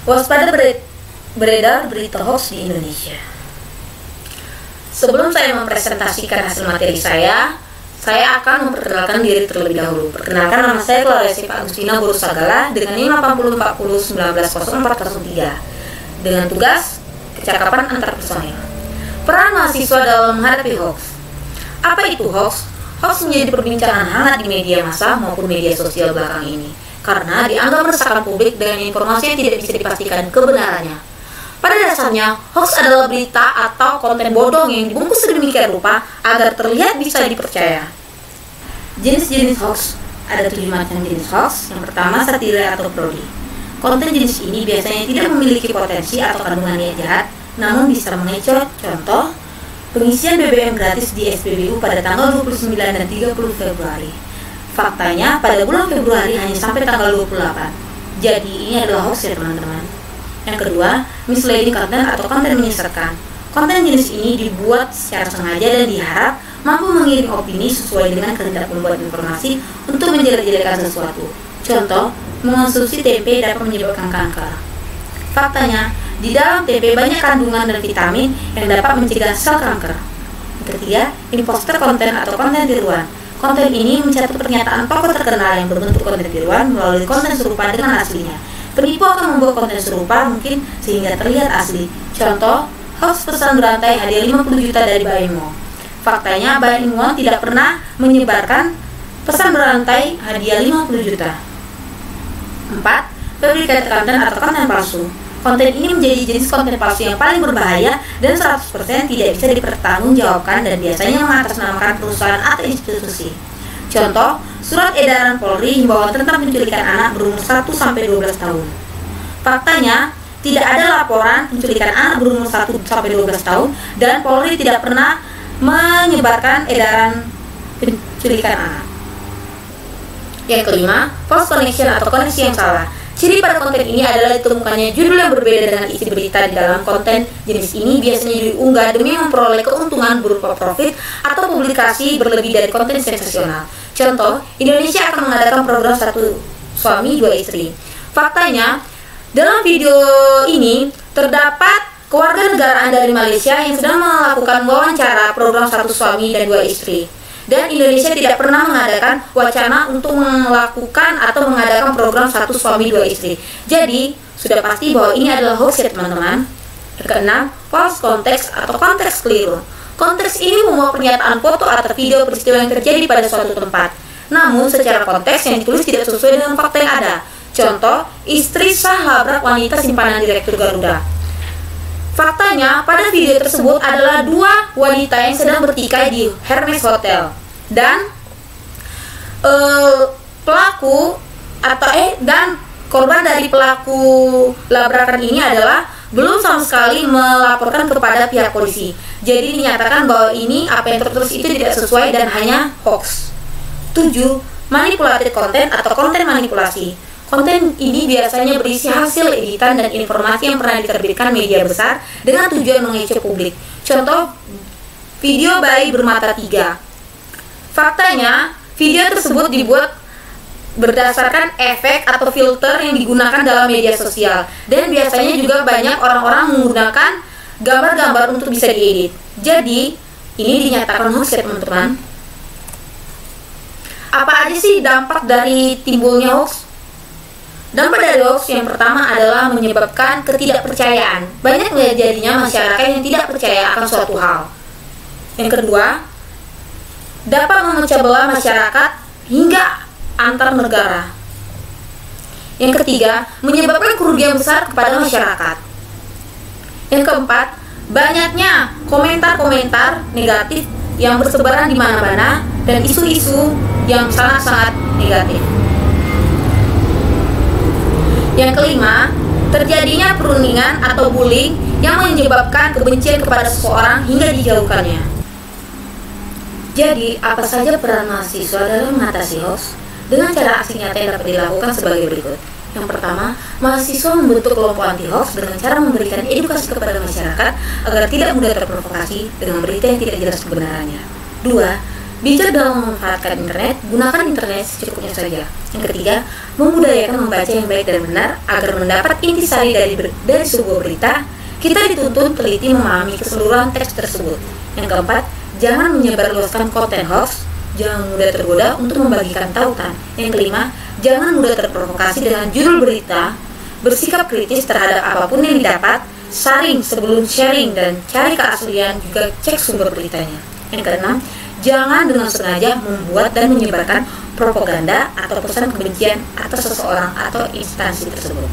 Waspada beredar berita hoax di Indonesia. Sebelum saya mempresentasikan hasil materi saya akan memperkenalkan diri terlebih dahulu. Perkenalkan, nama saya Clara Siva Agustina Guru Sagala dengan NIM 80401903 dengan tugas kecakapan antar personil. Peran mahasiswa dalam menghadapi hoax. Apa itu hoax? Hoax menjadi perbincangan hangat di media massa maupun media sosial belakang ini karena dianggap meresahkan publik dengan informasi yang tidak bisa dipastikan kebenarannya. Pada dasarnya, hoax adalah berita atau konten bodong yang dibungkus sedemikian rupa agar terlihat bisa dipercaya. Jenis-jenis hoax. Ada 7 macam jenis hoax. Yang pertama, satire atau parodi. Konten jenis ini biasanya tidak memiliki potensi atau kandungan niat jahat, namun bisa mengecoh. Contoh, pengisian BBM gratis di SPBU pada tanggal 29 dan 30 Februari. Faktanya, pada bulan Februari hanya sampai tanggal 28. Jadi, ini adalah hoax ya teman-teman. Yang kedua, misleading content atau konten menyesatkan. Konten jenis ini dibuat secara sengaja dan diharap mampu mengiring opini sesuai dengan kehendak membuat informasi untuk menjelek-jelekan sesuatu. Contoh, mengonsumsi tempe dapat menyebabkan kanker. Faktanya, di dalam tempe banyak kandungan dan vitamin yang dapat mencegah sel kanker. Yang ketiga, imposter konten atau konten tiruan. Konten ini mencatut pernyataan tokoh terkenal yang berbentuk konten tiruan melalui konten serupa dengan aslinya. Penipu akan membuat konten serupa mungkin sehingga terlihat asli. Contoh, hoax pesan berantai hadiah 50 juta dari Baimo. Faktanya, Baimo tidak pernah menyebarkan pesan berantai hadiah 50 juta. 4. Fabricated content atau konten palsu. Konten ini menjadi jenis konten palsu yang paling berbahaya dan 100% tidak bisa dipertanggungjawabkan dan biasanya mengatasnamakan perusahaan atau institusi. Contoh, surat edaran Polri himbauan tentang penculikan anak berumur 1-12 tahun. Faktanya, tidak ada laporan penculikan anak berumur 1-12 tahun dan Polri tidak pernah menyebarkan edaran penculikan anak. Yang kelima, false connection atau koneksi yang salah. Ciri pada konten ini adalah ditemukannya judul yang berbeda dengan isi berita di dalam konten jenis ini biasanya diunggah demi memperoleh keuntungan berupa profit atau publikasi berlebih dari konten sensasional. Contoh, Indonesia akan mengadakan program 1 suami 2 istri. Faktanya, dalam video ini terdapat kewarganegaraan dari Malaysia yang sedang melakukan wawancara program 1 suami dan 2 istri. Dan Indonesia tidak pernah mengadakan wacana untuk melakukan atau mengadakan program 1 suami 2 istri. Jadi, sudah pasti bahwa ini adalah hoax ya teman-teman. Yang keenam, false context atau konteks keliru. Konteks ini membawa pernyataan foto atau video peristiwa yang terjadi pada suatu tempat. Namun, secara konteks yang ditulis tidak sesuai dengan fakta yang ada. Contoh, istri sah labrak wanita simpanan Direktur Garuda. Faktanya, pada video tersebut adalah 2 wanita yang sedang bertikai di Hermes Hotel dan korban dari pelaku labrakan ini adalah belum sama sekali melaporkan kepada pihak polisi. Jadi dinyatakan bahwa ini apa yang tertulis itu tidak sesuai dan hanya hoax. 7. Manipulated content atau konten manipulasi. Konten ini biasanya berisi hasil editan dan informasi yang pernah diterbitkan media besar dengan tujuan mengecoh publik. Contoh, video bayi bermata 3. Faktanya, video tersebut dibuat berdasarkan efek atau filter yang digunakan dalam media sosial. Dan biasanya juga banyak orang-orang menggunakan gambar-gambar untuk bisa diedit. Jadi, ini dinyatakan hoax ya teman-teman. Apa aja sih dampak dari timbulnya hoax? Dampak dari hoax yang pertama adalah menyebabkan ketidakpercayaan. Banyak terjadinya masyarakat yang tidak percaya akan suatu hal. Yang kedua, dapat memecah belah masyarakat hingga antar negara. Yang ketiga, menyebabkan kerugian besar kepada masyarakat. Yang keempat, banyaknya komentar-komentar negatif yang bersebaran di mana-mana dan isu-isu yang sangat-sangat negatif. Yang kelima, terjadinya perundingan atau bullying yang menyebabkan kebencian kepada seseorang hingga dijauhkannya. Jadi, apa saja peran mahasiswa dalam mengatasi hoax? Dengan cara aksi nyata yang dapat dilakukan sebagai berikut. Yang pertama, mahasiswa membentuk kelompok anti hoax dengan cara memberikan edukasi kepada masyarakat agar tidak mudah terprovokasi dengan berita yang tidak jelas kebenarannya. 2. Bijak dalam memanfaatkan internet, gunakan internet secukupnya saja. Yang ketiga, membudayakan membaca yang baik dan benar agar mendapat intisari dari sebuah berita. Kita dituntut teliti memahami keseluruhan teks tersebut. Yang keempat, jangan menyebarluaskan konten hoax. Jangan mudah tergoda untuk membagikan tautan. Yang kelima, jangan mudah terprovokasi dengan judul berita. Bersikap kritis terhadap apapun yang didapat. Saring sebelum sharing dan cari keaslian, juga cek sumber beritanya. Yang keenam, jangan dengan sengaja membuat dan menyebarkan propaganda atau pesan kebencian atas seseorang atau instansi tersebut.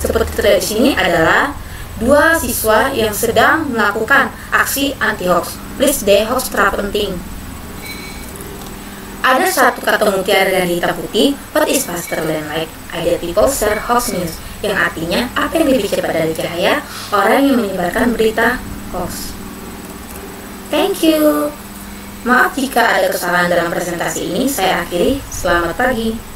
Seperti terlihat di sini adalah dua siswa yang sedang melakukan aksi anti-hoax. Please deh, hoax terpenting. Ada satu kata mutiara dari hitam putih, what is faster than light? Idea people share hoax news, yang artinya apa yang lebih cepat dari cahaya, orang yang menyebarkan berita hoax. Thank you. Maaf jika ada kesalahan dalam presentasi ini, saya akhiri. Selamat pagi.